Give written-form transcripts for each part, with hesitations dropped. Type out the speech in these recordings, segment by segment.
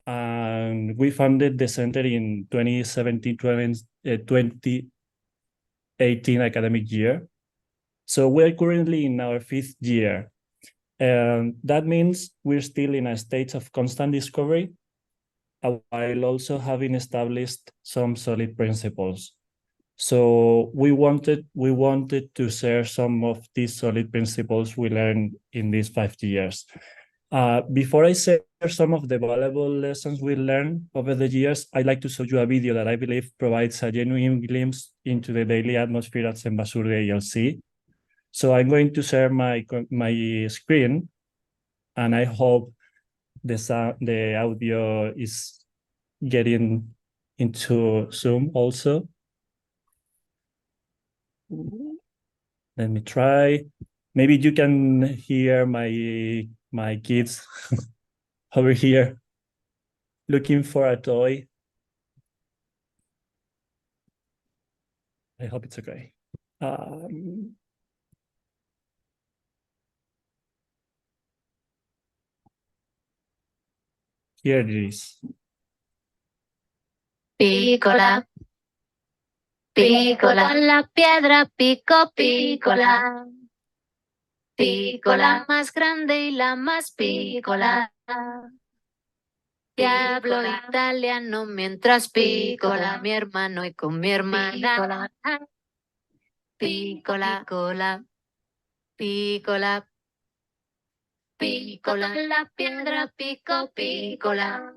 and we founded the center in 2017-2018 academic year. So we're currently in our 5th year. And that means we're still in a stage of constant discovery, while also having established some solid principles. So we wanted to share some of these solid principles we learned in these 5 years. Before I share some of the valuable lessons we learned over the years, I'd like to show you a video that I believe provides a genuine glimpse into the daily atmosphere at Senbazuru ALC. So I'm going to share my screen, and I hope the audio is getting into Zoom also. Let me try. Maybe you can hear my kids over here looking for a toy. I hope it's okay. Here it is. Pícola, pícola, la piedra pico, pícola. Pícola más grande y la más pícola. Diablo italiano mientras pícola, mi hermano y con mi hermana. Pícola, pícola, pícola, pícola, la piedra pico, pícola.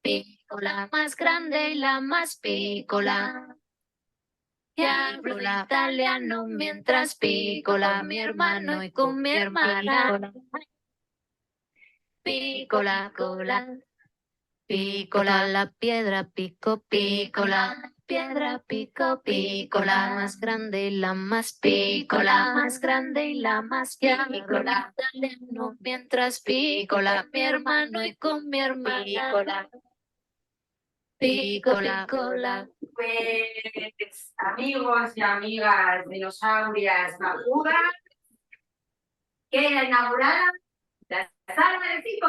Pícola más grande y la más pícola. Y hablo italiano mientras pícola, mi hermano y con mi hermana. Pícola, cola, pícola, la piedra pico, pícola, piedra pico, pícola, más grande y la más pícola, más grande y la más pícola, italiano mientras pícola, mi hermano y con mi hermana. Pícola, cola. Pues amigos y amigas dinosaurias najudas, queda inaugurada la sala del tipo.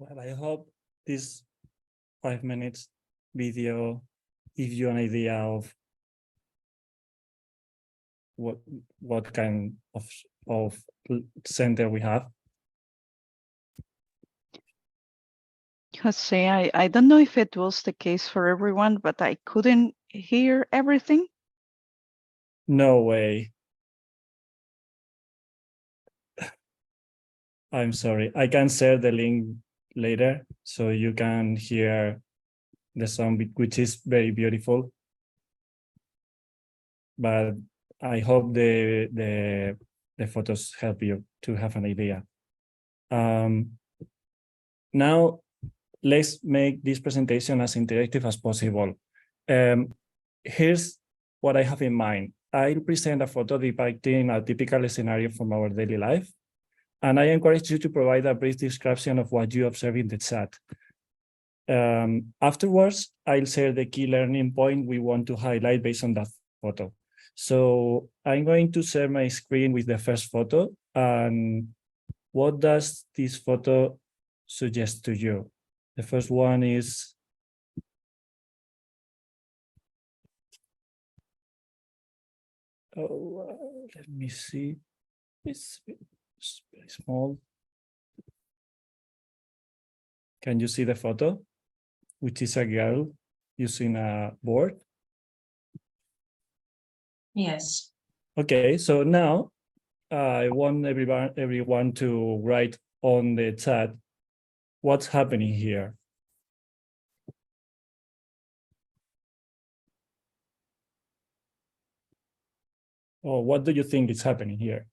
Well, I hope this 5 minutes video gives you an idea of what kind of center we have. Jose, I don't know if it was the case for everyone, but I couldn't hear everything. No way. I'm sorry. I can share the link later so you can hear the song, which is very beautiful. But I hope the photos help you to have an idea. Now, let's make this presentation as interactive as possible. Here's what I have in mind. I'll present a photo depicting a typical scenario from our daily life. And I encourage you to provide a brief description of what you observe in the chat. Afterwards, I'll share the key learning point we want to highlight based on that photo. So I'm going to share my screen with the first photo. And what does this photo suggest to you? The first one is let me see. It's very small. Can you see the photo? Which is a girl using a board? Yes. Okay, so now I want everyone to write on the chat what's happening here. Or what do you think is happening here?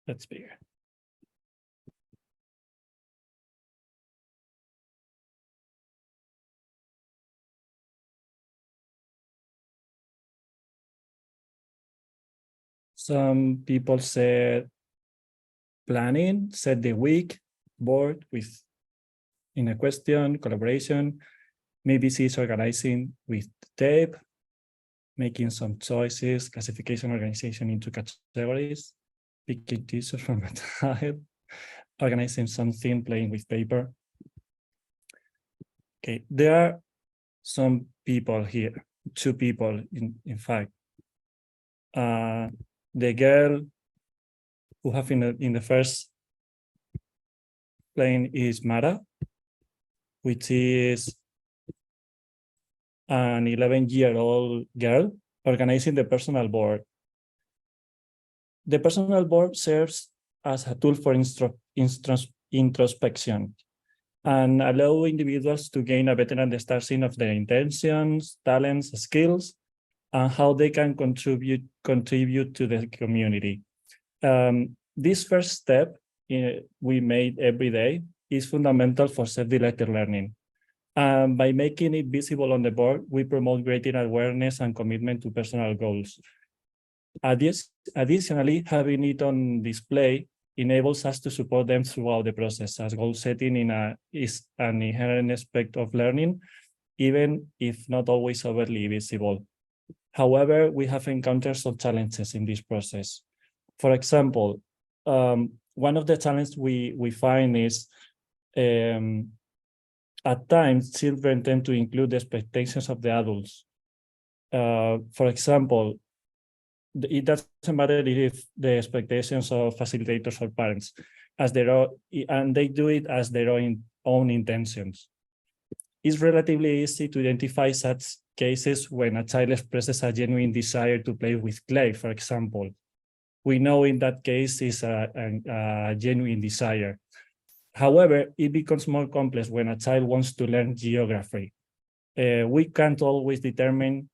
That's bigger. Some people said planning, set the week, board with in a question, collaboration, maybe she's organizing with tape, making some choices, classification, organization into categories, picking tissues from a tile, organizing something, playing with paper. Okay, there are some people here, two people in fact. The girl who have in the first plane is Mara, which is an 11-year-old girl organizing the personal board. The personal board serves as a tool for introspection and allow individuals to gain a better understanding of their intentions, talents, skills, and how they can contribute to the community. This first step we made every day is fundamental for self-directed learning. By making it visible on the board, we promote greater awareness and commitment to personal goals. Additionally, having it on display enables us to support them throughout the process, as goal setting is an inherent aspect of learning, even if not always overtly visible. However, we have encountered some challenges in this process. For example, one of the challenges we find is at times children tend to include the expectations of the adults. For example, it doesn't matter if the expectations of facilitators or parents, as their own, and they do it as their own intentions. It's relatively easy to identify such cases when a child expresses a genuine desire to play with clay, for example. We know in that case is a genuine desire. However, it becomes more complex when a child wants to learn geography. We can't always determine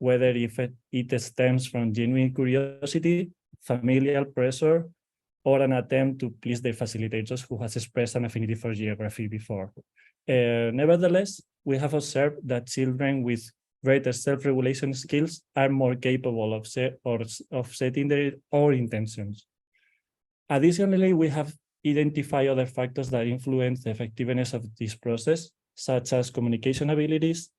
whether it stems from genuine curiosity, familial pressure, or an attempt to please the facilitators who has expressed an affinity for geography before. Nevertheless, we have observed that children with greater self-regulation skills are more capable of setting their own intentions. Additionally, we have identified other factors that influence the effectiveness of this process, such as communication abilities,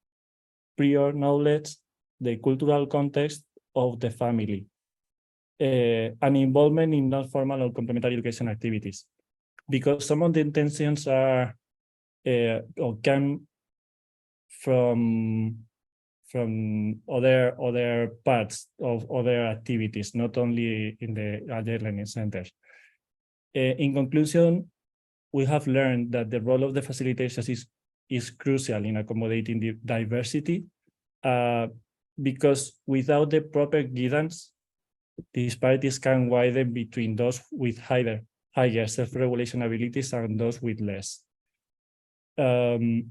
prior knowledge, the cultural context of the family, and involvement in non-formal or complementary education activities. Because some of the intentions are or come from other parts of other activities, not only in the Agile Learning Centers. In conclusion, we have learned that the role of the facilitators is crucial in accommodating the diversity, because without the proper guidance, disparities can widen between those with higher self-regulation abilities and those with less. The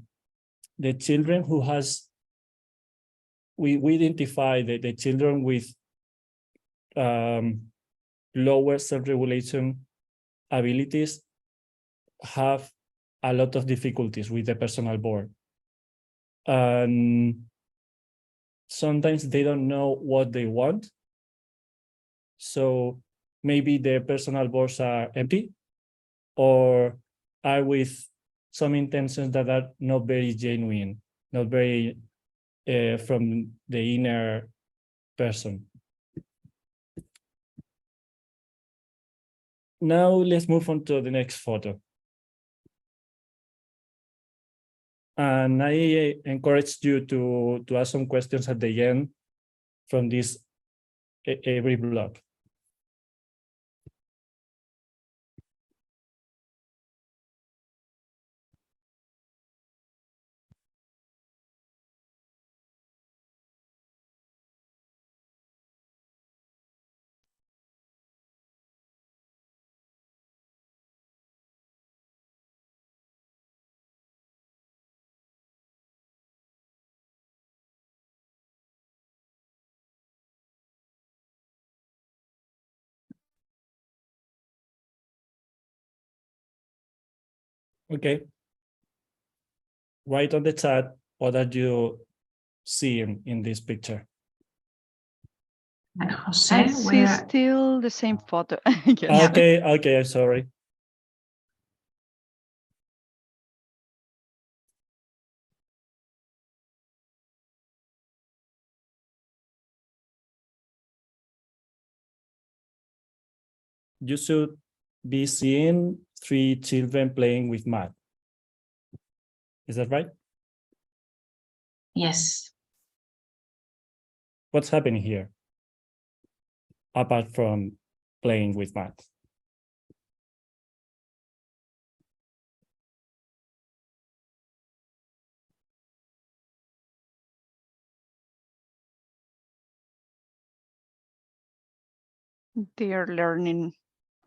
children who we identify the children with lower self-regulation abilities have a lot of difficulties with the personal board. And sometimes they don't know what they want. So maybe their personal boards are empty or are with some intentions that are not very genuine, not very from the inner person. Now let's move on to the next photo. And I encourage you to ask some questions at the end from this every block. Okay. Write on the chat what are you seeing in this picture. Jose, I see still the same photo. Yes. Okay, I'm sorry. You should be seeing 3 children playing with math. Is that right? Yes. What's happening here? Apart from playing with math. They are learning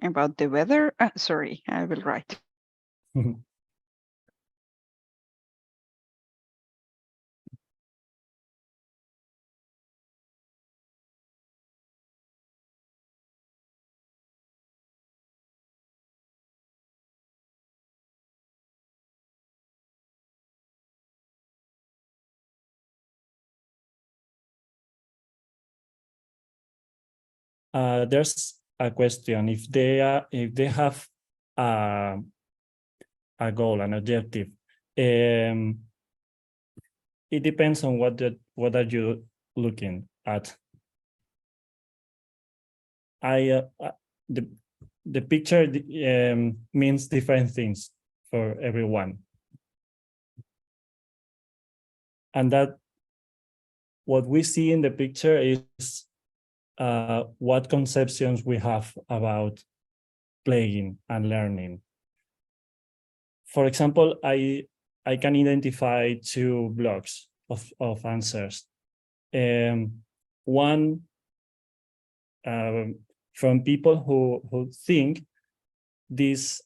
about the weather. Sorry, I will write. There's a question: if they have a goal, an objective, it depends on what are you looking at. The picture means different things for everyone, and that what we see in the picture is what conceptions we have about playing and learning. For example, I can identify two blocks of answers. One from people who think this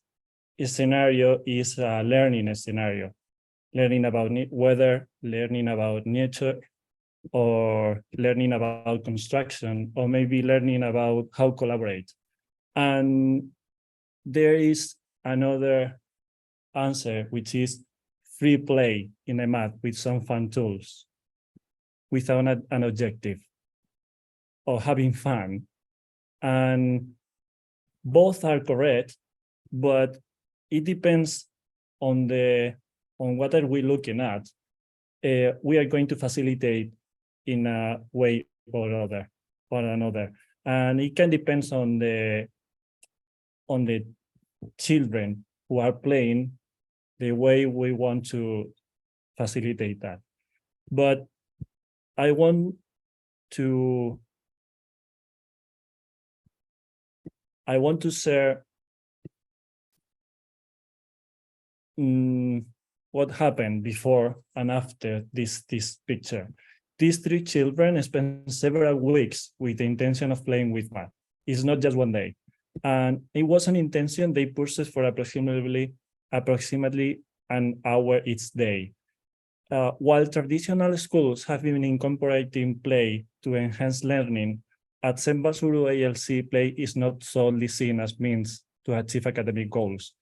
scenario is a learning scenario, learning about weather, learning about nature, or learning about construction, or maybe learning about how to collaborate. And there is another answer, which is free play in a math with some fun tools, without an objective, or having fun. And both are correct, but it depends on what are we looking at. We are going to facilitate in a way or another, and it can depend on the children who are playing, the way we want to facilitate that. But I want to share what happened before and after this picture. These three children spent several weeks with the intention of playing with math. It's not just one day. And it was an intention they pursued for approximately an hour each day. While traditional schools have been incorporating play to enhance learning, at Senbazuru ALC, play is not solely seen as means to achieve academic goals.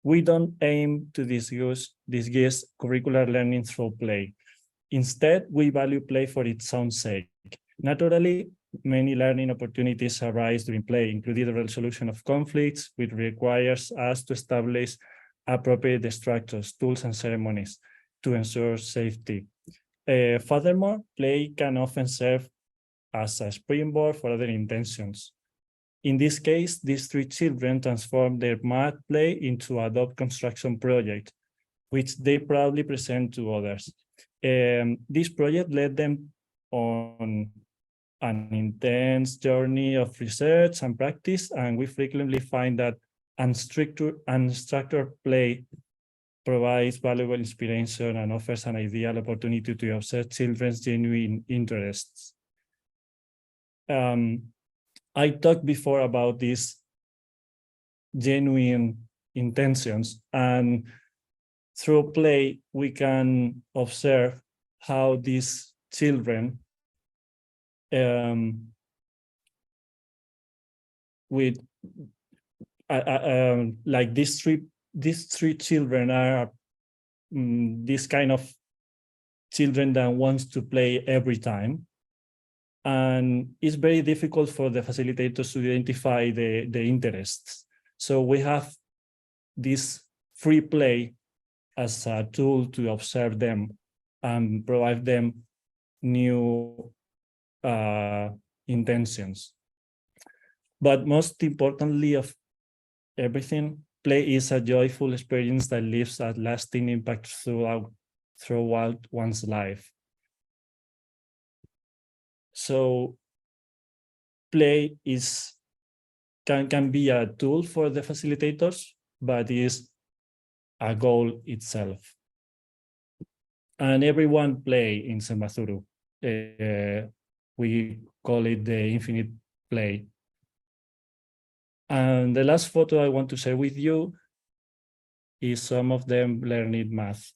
We don't aim to disguise curricular learning through play. Instead, we value play for its own sake. Naturally, many learning opportunities arise during play, including the resolution of conflicts, which requires us to establish appropriate structures, tools, and ceremonies to ensure safety. Furthermore, play can often serve as a springboard for other intentions. In this case, these three children transformed their math play into a dot construction project, which they proudly present to others. This project led them on an intense journey of research and practice, and we frequently find that unstructured play provides valuable inspiration and offers an ideal opportunity to observe children's genuine interests. I talked before about these genuine intentions, and through play, we can observe how these children like these three children are this kind of children that wants to play every time. And it's very difficult for the facilitators to identify the interests. So we have this free play as a tool to observe them and provide them new intentions. But most importantly of everything, play is a joyful experience that leaves a lasting impact throughout one's life. So play can be a tool for the facilitators, but is a goal itself. And everyone play in Senbazuru. We call it the infinite play. And the last photo I want to share with you is some of them learning math.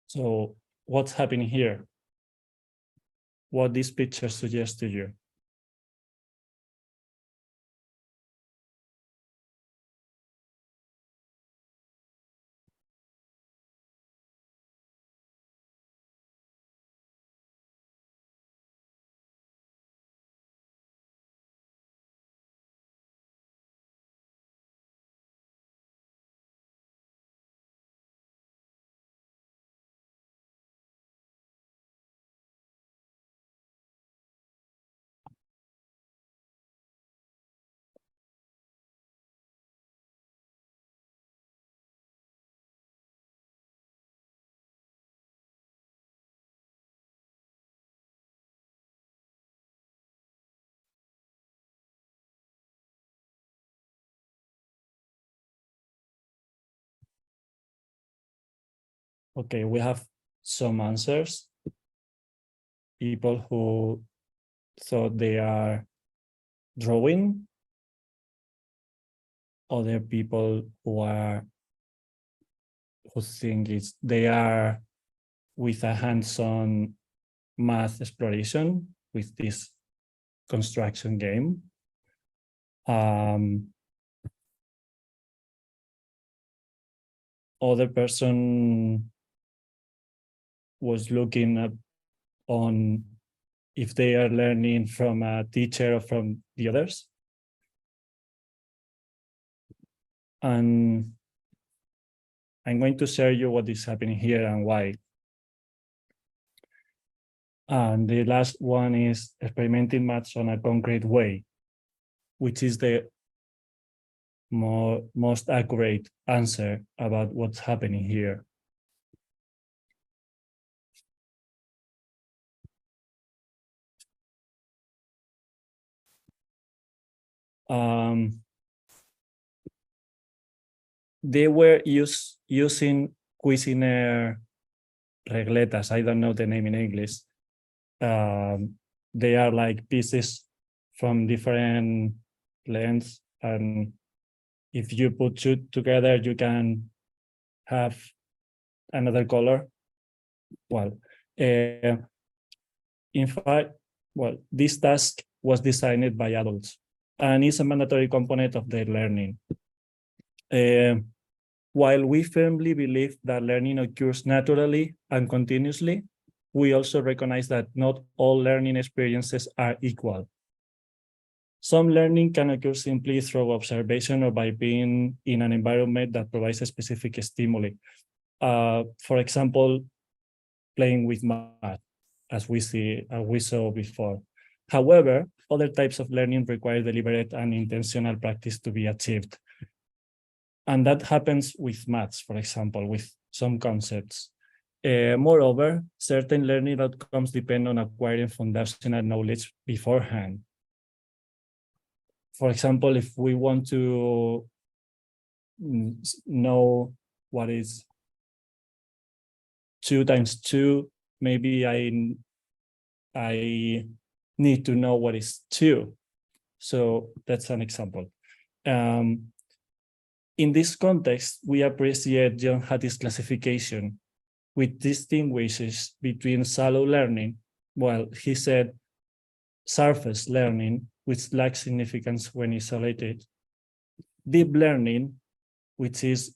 So what's happening here? What this picture suggests to you? Okay, we have some answers. People who thought they are drawing, other people who think they are with a hands-on math exploration with this construction game. Other person was looking at on if they are learning from a teacher or from the others. And I'm going to share you what is happening here and why. And the last one is experimenting maths on a concrete way, which is the most accurate answer about what's happening here. They were using Cuisinart regletas. I don't know the name in English. They are like pieces from different lengths, and if you put two together, you can have another color. Well, in fact, this task was designed by adults and is a mandatory component of their learning. While we firmly believe that learning occurs naturally and continuously, we also recognize that not all learning experiences are equal. Some learning can occur simply through observation or by being in an environment that provides a specific stimuli. For example, playing with math, as we saw before. However, other types of learning require deliberate and intentional practice to be achieved. And that happens with maths, for example, with some concepts. Moreover, certain learning outcomes depend on acquiring foundational knowledge beforehand. For example, if we want to know what is 2 times 2, maybe I need to know what is 2. So that's an example. In this context, we appreciate John Hattie's classification, which distinguishes between shallow learning, well, he said surface learning, which lacks significance when isolated, deep learning, which is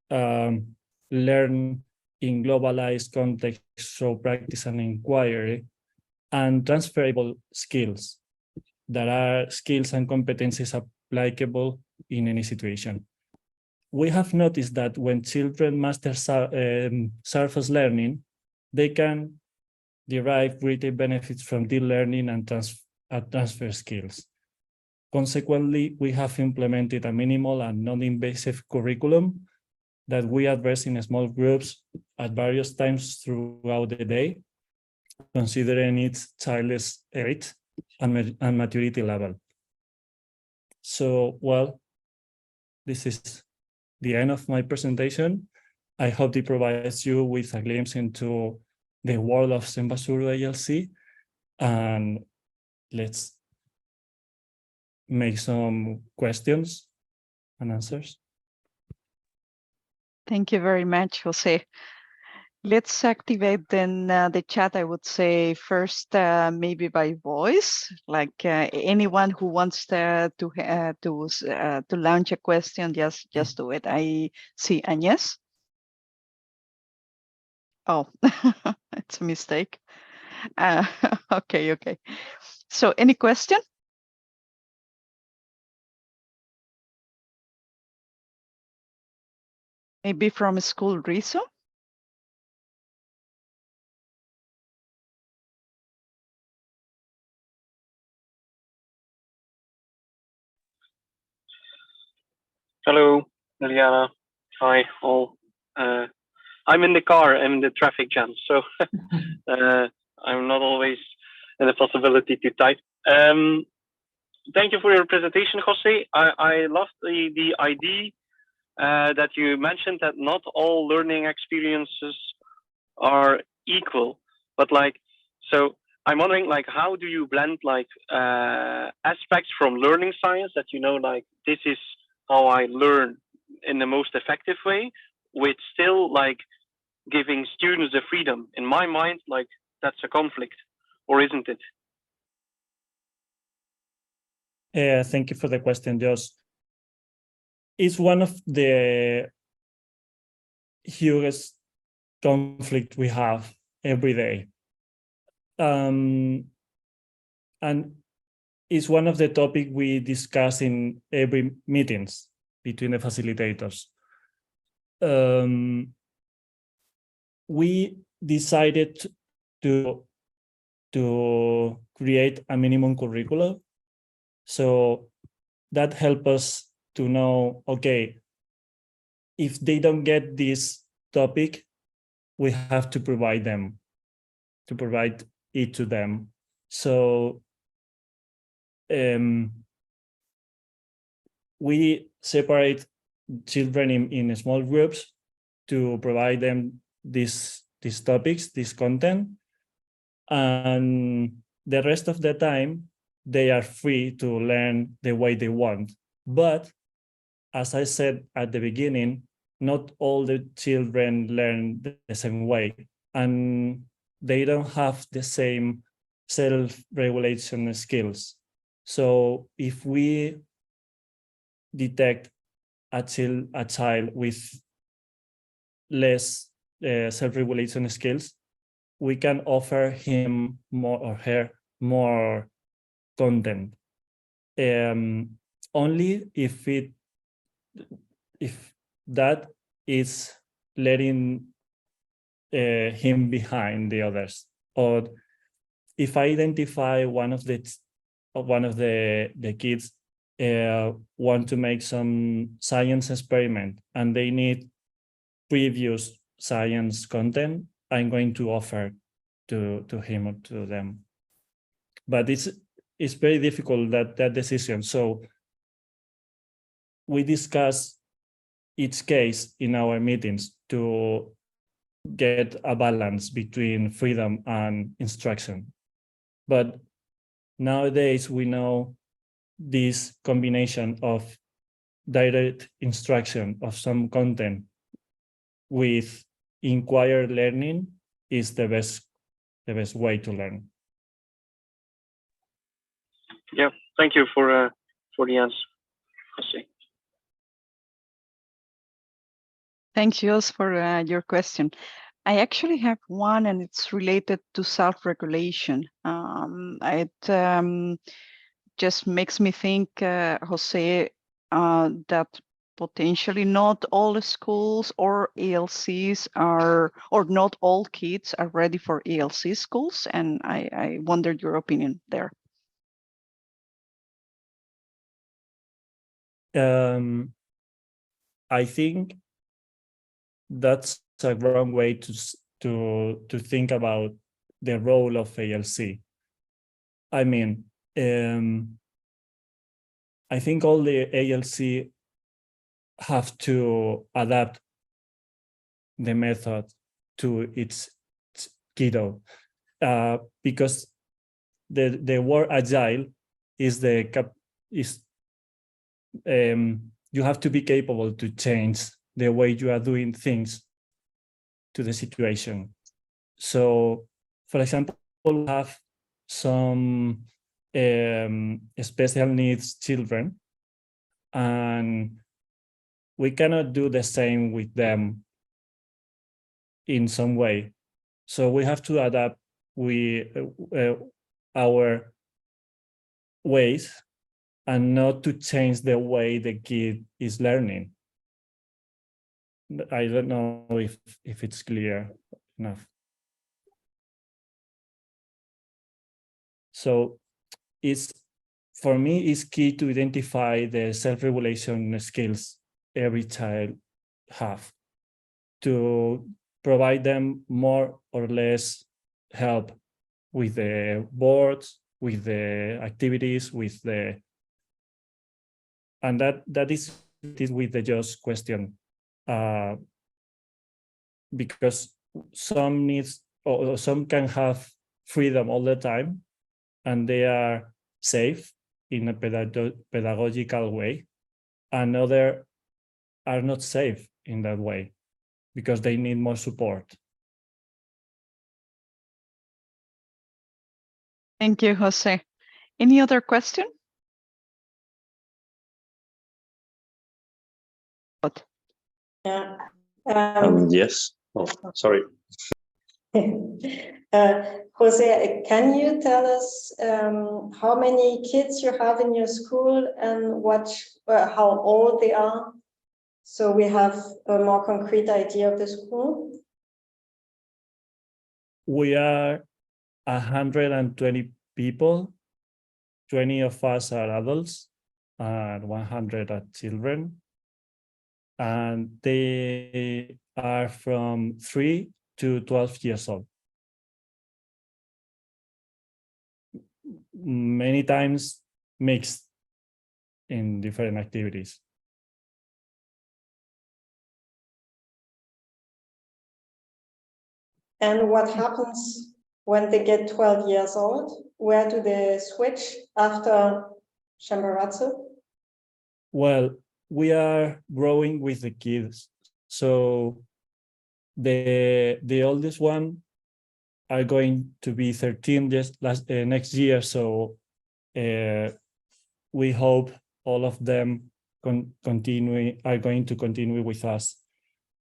learn in globalized context through practice and inquiry, and transferable skills that are skills and competencies applicable in any situation. We have noticed that when children master surface learning, they can derive greater benefits from the learning and transfer skills. Consequently, we have implemented a minimal and non-invasive curriculum that we address in small groups at various times throughout the day, considering its child's age and maturity level. So, well, this is the end of my presentation. I hope it provides you with a glimpse into the world of Senbazuru ALC, and let's make some questions and answers. Thank you very much, Jose. Let's activate then the chat, I would say first, maybe by voice, like anyone who wants to launch a question, just do it. I see Agnes. Oh, it's a mistake. Okay. So any question? Maybe from school Riso? Hello, Liliana. Hi, all. I'm in the car. I'm in the traffic jam, so I'm not always in the possibility to type. Thank you for your presentation, Jose. I loved the idea that you mentioned that not all learning experiences are equal, but so I'm wondering, how do you blend aspects from learning science that this is how I learn in the most effective way, with still giving students the freedom? In my mind, that's a conflict, or isn't it? Thank you for the question, Josh. It's one of the hugest conflict we have every day. And it's one of the topics we discuss in every meetings between the facilitators. We decided to create a minimum curriculum. So that helped us to know, okay, if they don't get this topic, we have to provide it to them. So we separate children in small groups to provide them these topics, this content, and the rest of the time they are free to learn the way they want. But as I said at the beginning, not all the children learn the same way, and they don't have the same self-regulation skills. So if we detect a child with less self-regulation skills, we can offer him more or her more content. Only if that is letting him behind the others, or if I identify one of the kids want to make some science experiment and they need previous science content, I'm going to offer to him or to them. But it's very difficult, that decision. So we discuss each case in our meetings to get a balance between freedom and instruction. But nowadays we know this combination of direct instruction of some content with inquired learning is the best way to learn. Yeah, thank you for the answer, Jose. Thanks, Jos, for your question. I actually have one, and it's related to self-regulation. It just makes me think, Jose, that potentially not all schools or ALCs are, or not all kids are ready for ALC schools. And I wondered your opinion there. I think that's a wrong way to think about the role of ALC. I mean, I think all the ALC have to adapt the method to its kiddo, because the word agile is you have to be capable to change the way you are doing things to the situation. So, for example, we have some special needs children, and we cannot do the same with them in some way. So we have to adapt our ways and not to change the way the kid is learning. I don't know if it's clear enough. So for me, it's key to identify the self-regulation skills every child have, to provide them more or less help with the boards, with the activities, and that is with the just question, because some needs or some can have freedom all the time, and they are safe in a pedagogical way, and others are not safe in that way because they need more support. Thank you, Jose. Any other question? Yeah. Yes. Oh, sorry. Jose, can you tell us how many kids you have in your school and how old they are, so we have a more concrete idea of the school? We are 120 people. 20 of us are adults and 100 are children. And they are from 3 to 12 years old. Many times mixed in different activities. And what happens when they get 12 years old? Where do they switch after Senbazuru? Well, we are growing with the kids. So the oldest one are going to be 13 next year. So we hope all of them are going to continue with us.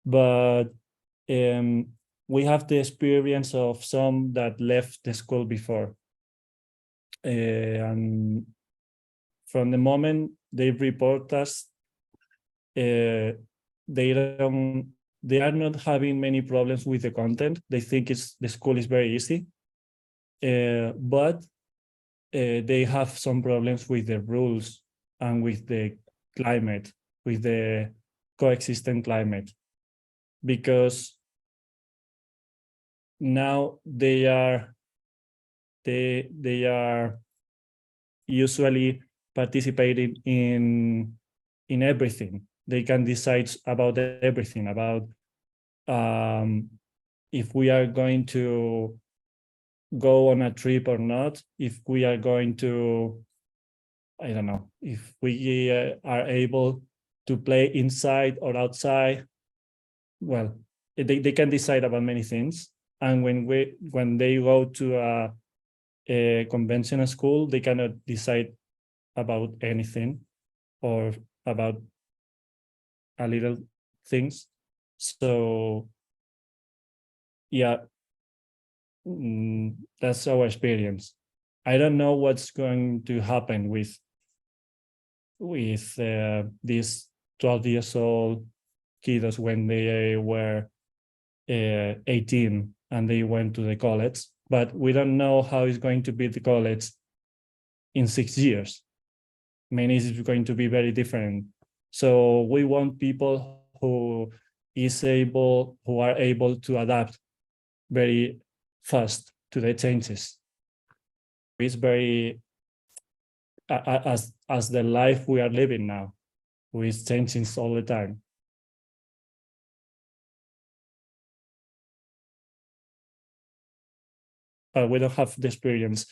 But we have the experience of some that left the school before. And from the moment they report us, they are not having many problems with the content. They think the school is very easy, but they have some problems with the rules and with the climate, with the coexistent climate, because now they are usually participating in everything. They can decide about everything, about if we are going to go on a trip or not, if we are going to, I don't know, if we are able to play inside or outside. Well, they can decide about many things. And when they go to a conventional school, they cannot decide about anything or about a little things. So yeah, that's our experience. I don't know what's going to happen with this 12 years old kiddos when they were 18 and they went to the college, but we don't know how it's going to be the college in 6 years. Maybe it's going to be very different. So we want people who are able to adapt very fast to the changes. It's very as the life we are living now, with changing all the time. But we don't have the experience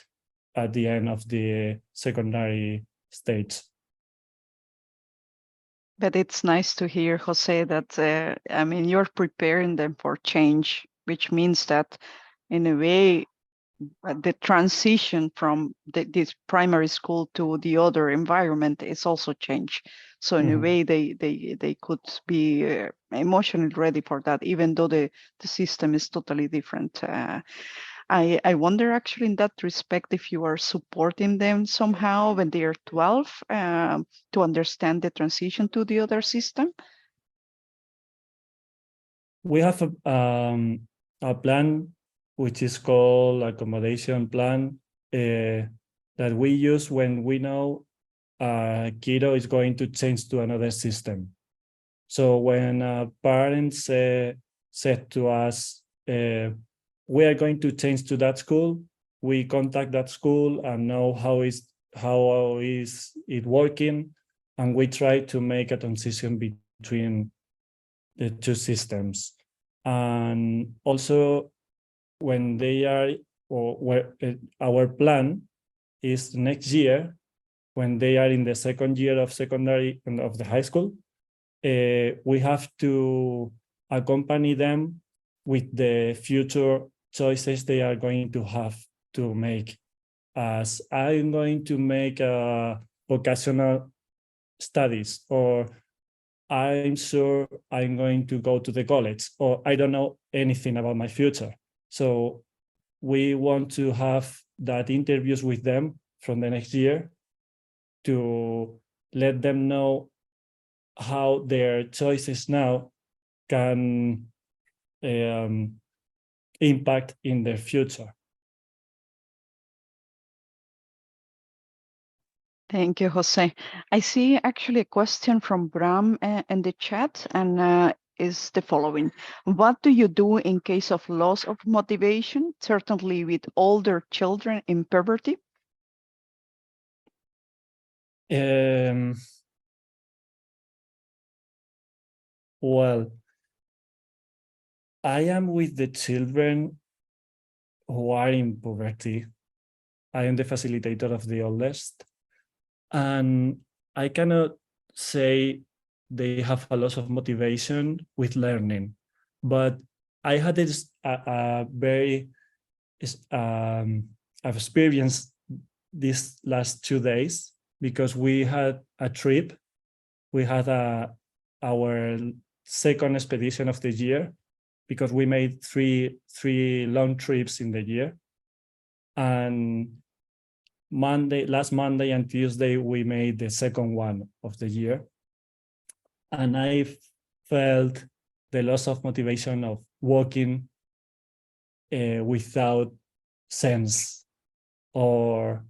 at the end of the secondary stage. But it's nice to hear, Jose, that I mean, you're preparing them for change, which means that in a way, the transition from this primary school to the other environment is also change. So in a way, they could be emotionally ready for that, even though the system is totally different. I wonder actually in that respect if you are supporting them somehow when they are 12 to understand the transition to the other system. We have a plan which is called accommodation plan that we use when we know a kiddo is going to change to another system. So when parents said to us, we are going to change to that school, we contact that school and know how is it working, and we try to make a transition between the two systems. And also when they are, or where our plan is next year, when they are in the second year of secondary and of the high school, we have to accompany them with the future choices they are going to have to make. As I'm going to make vocational studies, or I'm sure I'm going to go to the college, or I don't know anything about my future. So we want to have that interviews with them from the next year to let them know how their choices now can impact in their future. Thank you, Jose. I see actually a question from Bram in the chat, and is the following. What do you do in case of loss of motivation, certainly with older children in puberty? Well, I am with the children who are in puberty. I am the facilitator of the oldest. And I cannot say they have a loss of motivation with learning, but I had this very I've experienced these last 2 days because we had a trip. We had our second expedition of the year because we made three long trips in the year, and last Monday and Tuesday, we made the second one of the year. And I felt the loss of motivation of walking without sense, or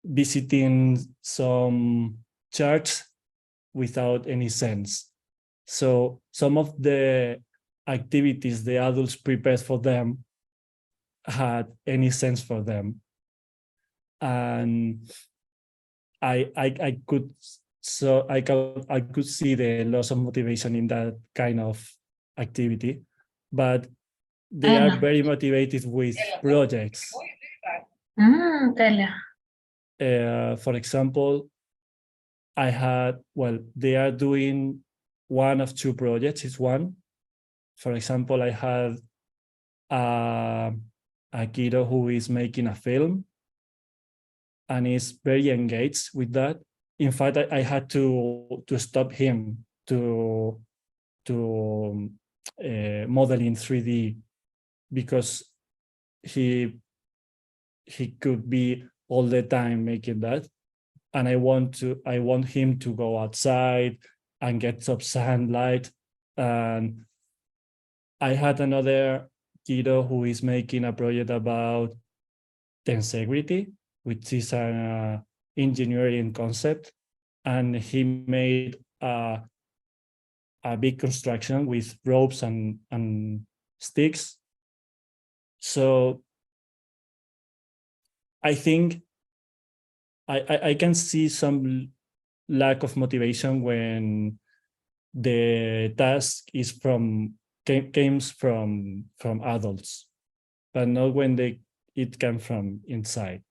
visiting some church without any sense. So some of the activities the adults prepared for them had any sense for them. And I could see the loss of motivation in that kind of activity, but they are very motivated with projects. For example, they are doing one of two projects. It's one. For example, I had a kiddo who is making a film and is very engaged with that. In fact, I had to stop him to model in 3D because he could be all the time making that, and I want him to go outside and get some sunlight. And I had another kiddo who is making a project about tensegrity, which is an engineering concept, and he made a big construction with ropes and sticks. So I think I can see some lack of motivation when the task is comes from adults, but not when it comes from inside.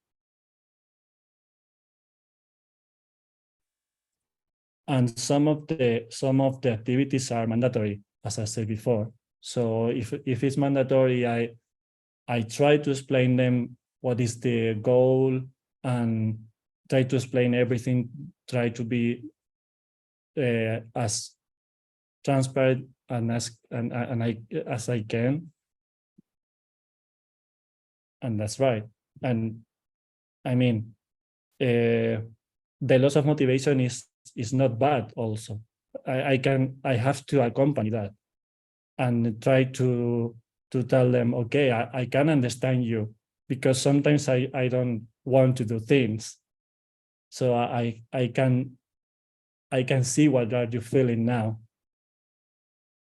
And some of the activities are mandatory, as I said before. So if it's mandatory, I try to explain them what is the goal and try to explain everything, try to be as transparent and as I can. And that's right. And I mean, the loss of motivation is not bad also. I have to accompany that and try to tell them, okay, I can understand you, because sometimes I don't want to do things. So I can see what are you feeling now.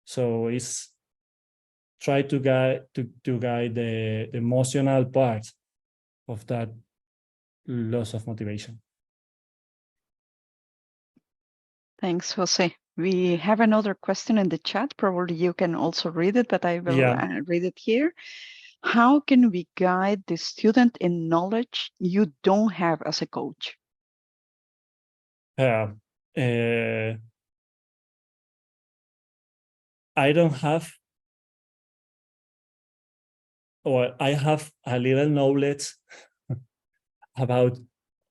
So it's try to guide the emotional part of that loss of motivation. Thanks, Jose. We have another question in the chat. Probably you can also read it, but I will read it here. How can we guide the student in knowledge you don't have as a coach? I don't have, or I have a little knowledge about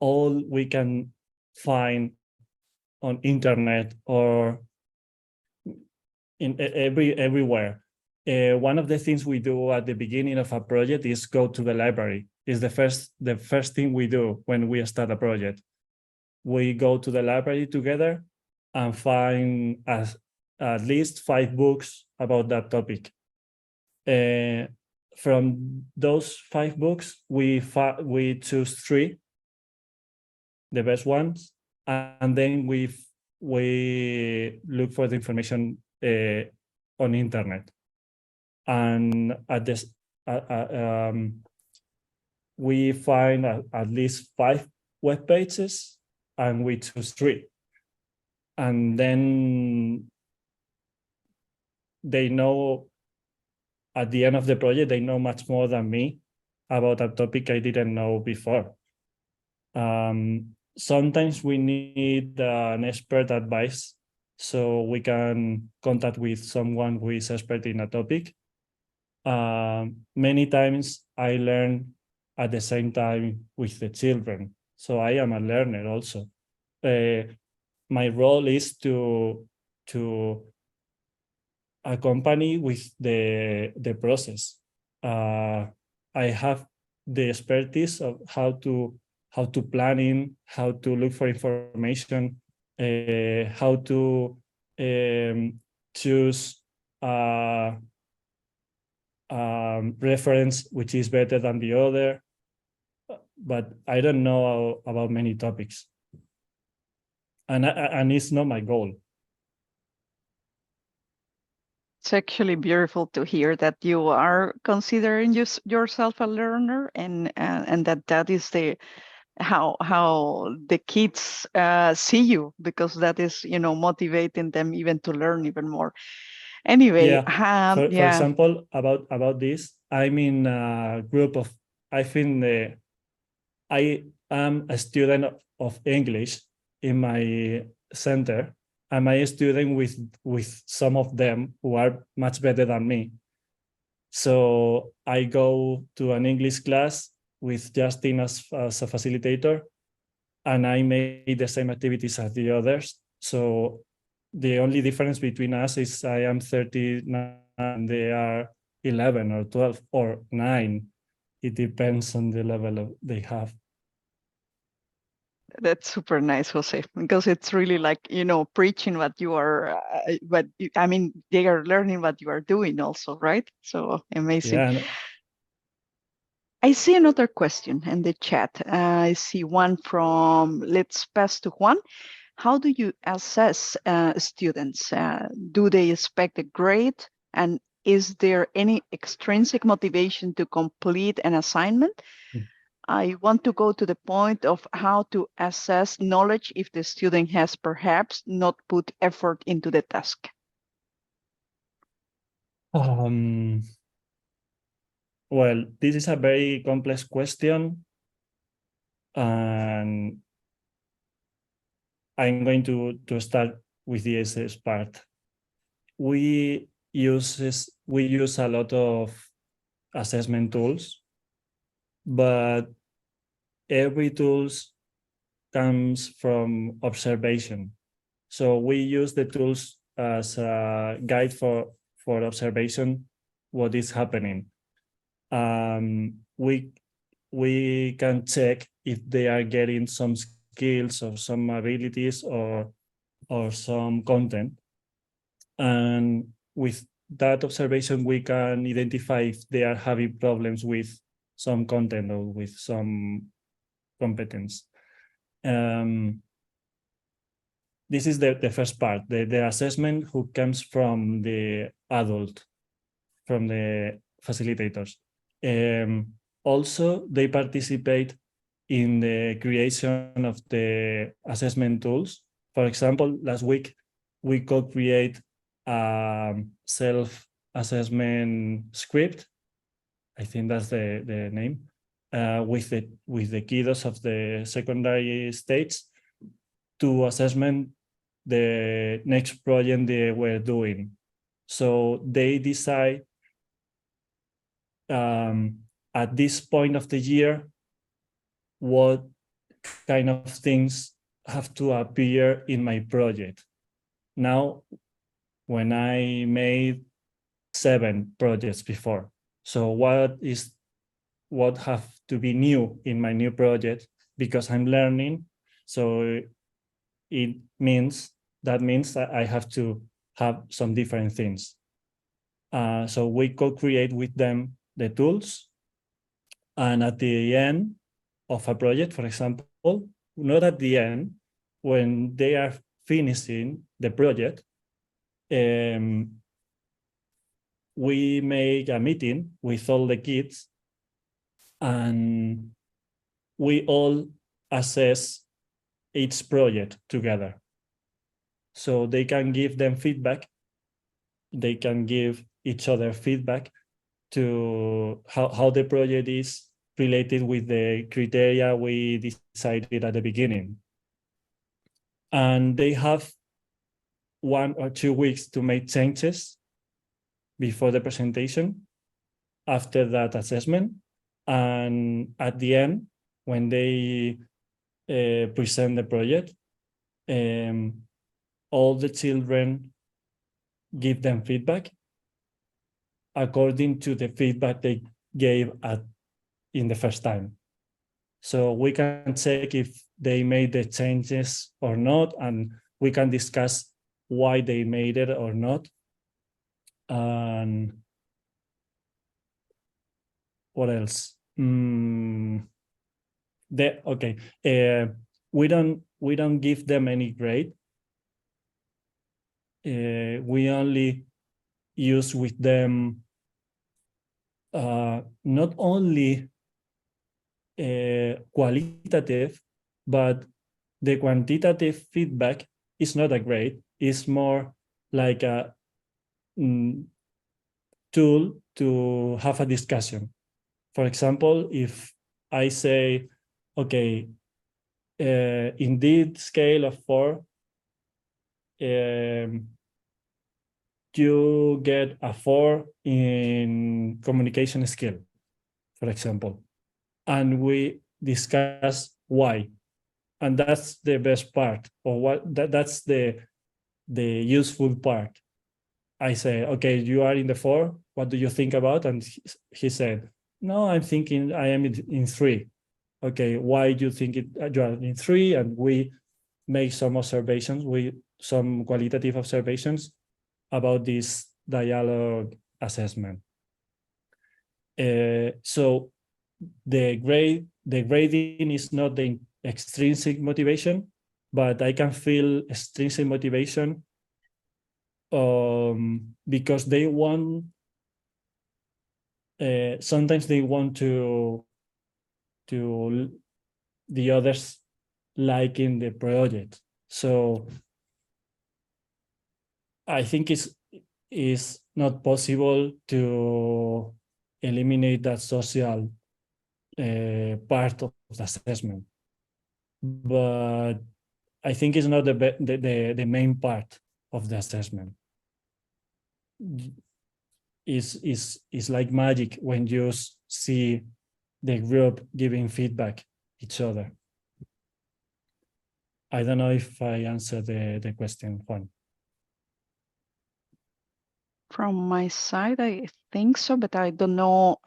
all we can find on internet or in everywhere. One of the things we do at the beginning of a project is go to the library. It's the first thing we do when we start a project. We go to the library together and find at least 5 books about that topic. From those 5 books, we choose 3, the best ones, and then we look for the information on internet. And at this, we find at least 5 web pages, and we choose 3. And then they know, at the end of the project, they know much more than me about a topic I didn't know before. Sometimes we need an expert advice, so we can contact with someone who is expert in a topic. Many times I learn at the same time with the children, so I am a learner also. My role is to accompany with the process. I have the expertise of how to plan in, how to look for information, how to choose reference which is better than the other, but I don't know about many topics, and it's not my goal. It's actually beautiful to hear that you are considering yourself a learner, and that is how the kids see you, because that is, motivating them even to learn even more. Anyway, for example, about this, I'm in a group of, I think I am a student of English in my center. I'm a student with some of them who are much better than me. So I go to an English class with Justin as a facilitator, and I made the same activities as the others. So the only difference between us is I am 39 and they are 11 or 12 or 9. It depends on the level they have. That's super nice, Jose, because it's really like, preaching what you are, I mean, they are learning what you are doing also, right? So amazing. Yeah. I see another question in the chat. I see one from, let's pass to Juan. How do you assess students? Do they expect a grade? And is there any extrinsic motivation to complete an assignment? I want to go to the point of how to assess knowledge if the student has perhaps not put effort into the task. Well, this is a very complex question, and I'm going to start with the SS part. We use a lot of assessment tools, but every tools comes from observation. So we use the tools as a guide for observation, what is happening. We can check if they are getting some skills or some abilities or some content. And with that observation, we can identify if they are having problems with some content or with some competence. This is the first part, the assessment who comes from the adult, from the facilitators. Also, they participate in the creation of the assessment tools. For example, last week, we co-create a self-assessment script. I think that's the name, with the kiddos of the secondary stage to assessment the next project they were doing. So they decide at this point of the year what kind of things have to appear in my project. Now, when I made 7 projects before, so what have to be new in my new project, because I'm learning. So it means that I have to have some different things. So we co-create with them the tools, and at the end of a project, for example, not at the end, when they are finishing the project, we make a meeting with all the kids, and we all assess each project together. So they can give them feedback. They can give each other feedback to how the project is related with the criteria we decided at the beginning. And they have 1 or 2 weeks to make changes before the presentation, after that assessment. And at the end, when they present the project, all the children give them feedback according to the feedback they gave in the first time. So we can check if they made the changes or not, and we can discuss why they made it or not. And what else? We don't give them any grade. We only use with them not only qualitative, but the quantitative feedback is not a grade. It's more like a tool to have a discussion. For example, if I say, okay, in this scale of 4, you get a 4 in communication skill, for example, and we discuss why. And that's the best part, or that's the useful part. I say, okay, you are in the 4, what do you think about? And he said, no, I'm thinking I am in 3. okay, why do you think you are in 3? And we make some observations, some qualitative observations about this dialogue assessment. So the grading is not the extrinsic motivation, but I can feel extrinsic motivation because they want, sometimes they want to the others liking the project. So I think it's not possible to eliminate that social part of the assessment, but I think it's not the main part of the assessment. It's like magic when you see the group giving feedback each other. I don't know if I answered the question, Juan. From my side, I think so, but I don't know,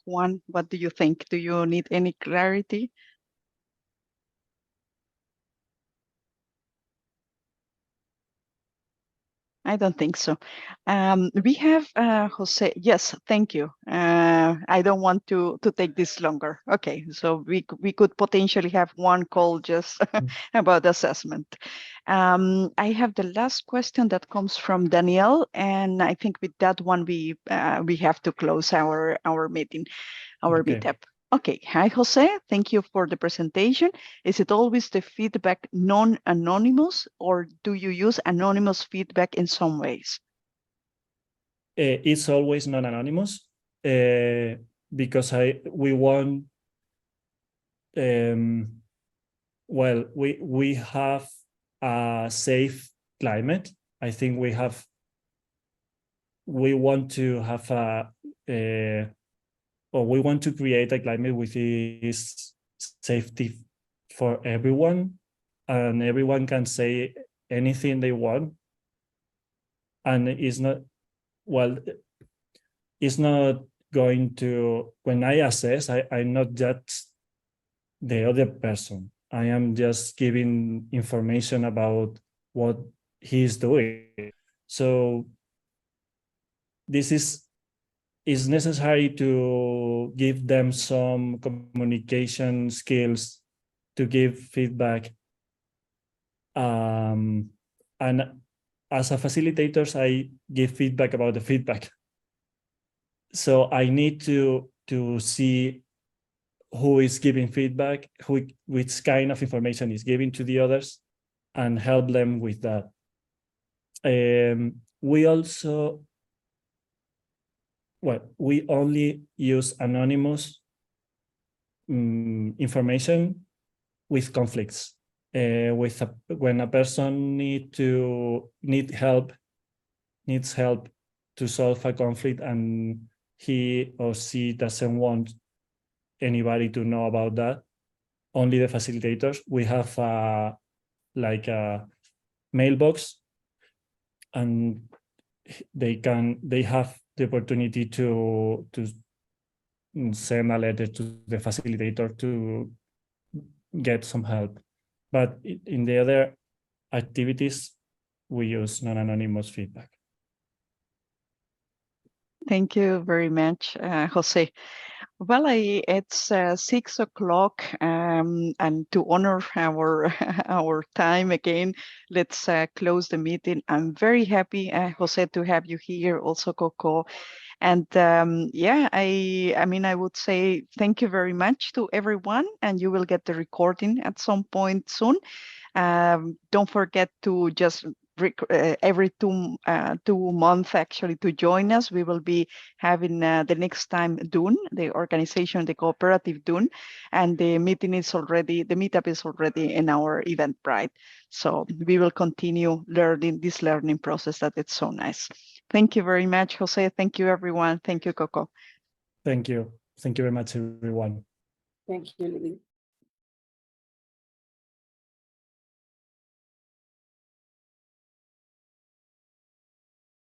Juan, what do you think? Do you need any clarity? I don't think so. We have Jose. Yes, thank you. I don't want to take this longer. Okay, so we could potentially have one call just about assessment. I have the last question that comes from Danielle, and I think with that one we have to close our meeting, our meetup. Okay, hi Jose, thank you for the presentation. Is it always the feedback non-anonymous, or do you use anonymous feedback in some ways? It's always non-anonymous because we want, well, we have a safe climate. I think we want to have or we want to create a climate with this safety for everyone, and everyone can say anything they want. And it's not, well, it's not going to, when I assess, I'm not judge the other person. I am just giving information about what he's doing. So this is necessary to give them some communication skills to give feedback. And as a facilitator, I give feedback about the feedback. So I need to see who is giving feedback, which kind of information is given to the others, and help them with that. We also, well, we only use anonymous information with conflicts. When a person needs help to solve a conflict, and he or she doesn't want anybody to know about that, only the facilitators. We have like a mailbox, and they have the opportunity to send a letter to the facilitator to get some help. But in the other activities, we use non-anonymous feedback. Thank you very much, Jose. Well, it's 6 o'clock, and to honor our time again, let's close the meeting. I'm very happy, Jose, to have you here, also Coco. And yeah, I mean, I would say thank you very much to everyone, and you will get the recording at some point soon. Don't forget to just every 2 months actually to join us. We will be having the next time Dune, the organization, the cooperative Dune, and the meetup is already in our Eventbrite. So we will continue this learning process that it's so nice. Thank you very much, Jose. Thank you, everyone. Thank you, Coco. Thank you. Thank you very much, everyone. Thank you, Lily.